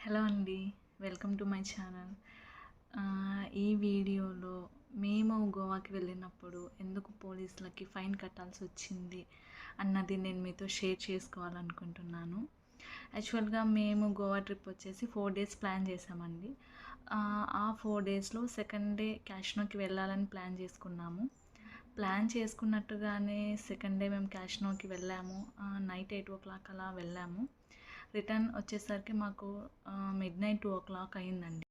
Hello అండి. Welcome to my channel. ఈ వీడియోలో మేము గోవాకి వెళ్ళినప్పుడు ఎందుకు పోలీసులకి ఫైన్ కట్టాల్సొచ్చింది అన్నది నేను మీతో షేర్ చేసుకోవాలనుకుంటున్నాను. యాక్చువల్‌గా మేము గోవా ట్రిప్ వచ్చేసి 4 డేస్ ప్లాన్ చేసామండి. ఆ 4 డేస్‌లో సెకండ్ డే క్యాసినోకి వెళ్ళాలని ప్లాన్ చేసుకున్నాము. ప్లాన్ చేసుకున్నట్టుగానే సెకండ్ డే మేము క్యాసినోకి వెళ్ళాము. నైట్ 8:00 అలా వెళ్ళాము. రిటర్న్ వచ్చేసరికి మాకు మిడ్‌నైట్ 2:00 అయిందండి.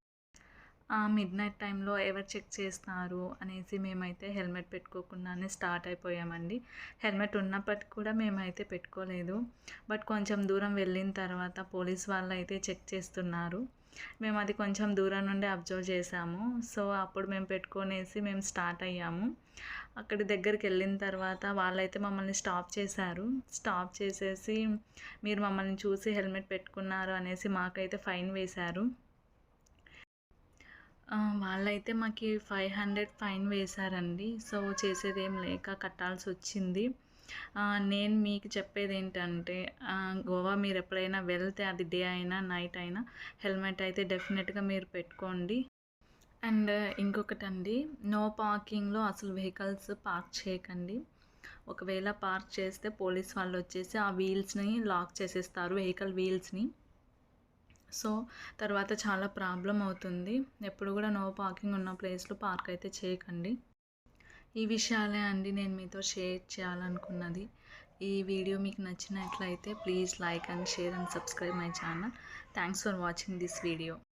ఆ మిడ్‌నైట్ టైంలో ఎవరు చెక్ చేస్తారు అనేసి మేమైతే హెల్మెట్ పెట్టుకోకుండానే స్టార్ట్ అయిపోయామండి. హెల్మెట్ ఉన్నప్పటికి కూడా మేమైతే పెట్టుకోలేదు. బట్ కొంచెం దూరం వెళ్ళిన తర్వాత పోలీస్ వాళ్ళైతే చెక్ చేస్తున్నారు. మేము అది కొంచెం దూరం నుండి అబ్జర్వ్ చేసాము. సో అప్పుడు మేము పెట్టుకొనేసి మేము స్టార్ట్ అయ్యాము. అక్కడి దగ్గరికి వెళ్ళిన తర్వాత వాళ్ళైతే మమ్మల్ని స్టాప్ చేశారు. స్టాప్ చేసేసి మీరు మమ్మల్ని చూసి హెల్మెట్ పెట్టుకున్నారు అనేసి మాకైతే ఫైన్ వేశారు. వాళ్ళైతే మాకు 500 ఫైన్ వేశారండి. సో చేసేదేం లేక కట్టాల్సొచ్చింది. నేను మీకు చెప్పేదేంటంటే గోవా మీరు ఎప్పుడైనా వెళ్తే అది డే అయినా నైట్ అయినా హెల్మెట్ అయితే డెఫినెట్‌గా మీరు పెట్టుకోండి. అండ్ ఇంకొకటండి, నో పార్కింగ్‌లో అసలు వెహికల్స్ పార్క్ చేయకండి. ఒకవేళ పార్క్ చేస్తే పోలీస్ వాళ్ళొచ్చేసి ఆ వీల్స్‌ని లాక్ చేసేస్తారు, వెహికల్ వీల్స్‌ని. సో తర్వాత చాలా ప్రాబ్లమ్ అవుతుంది. ఎప్పుడు కూడా నో పార్కింగ్ ఉన్న ప్లేస్‌లో పార్క్ అయితే చేయకండి. ఈ విషయాలే అండి నేను మీతో షేర్ చేయాలనుకున్నది. ఈ వీడియో మీకు నచ్చినట్లయితే please like and share and subscribe my channel. Thanks for watching this video.